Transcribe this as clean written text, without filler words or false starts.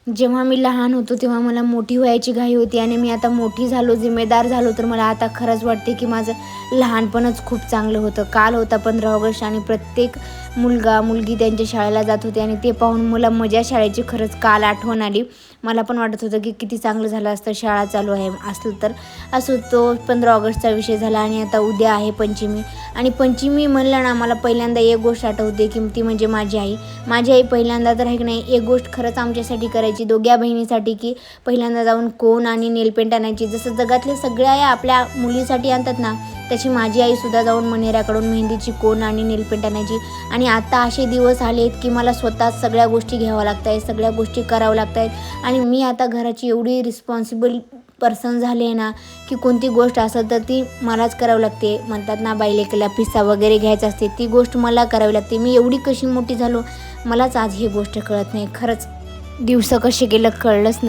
जेव्हा मी लहान होतो तेव्हा मला मोठी व्हायची घाई होती आणि मी आता मोठी झालो, जिम्मेदार झालो, तर मला आता खरंच वाटते की माझं लहानपणच खूप चांगलं होतं. काल होता 15 ऑगस्ट आणि प्रत्येक मुलगा मुलगी त्यांच्या शाळेला जात होते आणि ते पाहून मला माझ्या शाळेची खरंच काल आठवण आली. मला पण वाटत होतं की किती चांगलं झालं असतं शाळा चालू आहे असलं तर. असो, तो 15 ऑगस्टचा विषय झाला आणि आता उद्या आहे पंचमी. आणि पंचमी म्हणलं ना, मला पहिल्यांदा एक गोष्ट आठवते की ती म्हणजे माझी आई. माझी आई पहिल्यांदा तर आहे की नाही एक गोष्ट खरंच आमच्यासाठी करायची, दोघ्या बहिणीसाठी, की पहिल्यांदा जाऊन कोन आणि नेलपेंट आणायची. जसं जगातल्या सगळ्या आई आपल्या मुलीसाठी आणतात ना, तशी माझी आईसुद्धा जाऊन मनेऱ्याकडून मेहंदीची कोन आणि नेलपेंट आणायची. आणि आता असे दिवस आलेत की मला स्वतः सगळ्या गोष्टी घ्याव्या लागत आहेत, सगळ्या गोष्टी कराव्या लागत आहेत. आणि मी आता घराची एवढी रिस्पॉन्सिबल पर्सन झाली आहे ना, की कोणती गोष्ट असेल तर ती मलाच करावी लागते. म्हणतात ना, बाईलेकीला पिस्सा वगैरे घ्यायचा असते, ती गोष्ट मला करावी लागते. मी एवढी कशी मोठी झालो, मलाच आज ही गोष्ट कळत नाही. खरंच दिवस कसे गेलं कळलंच नाही.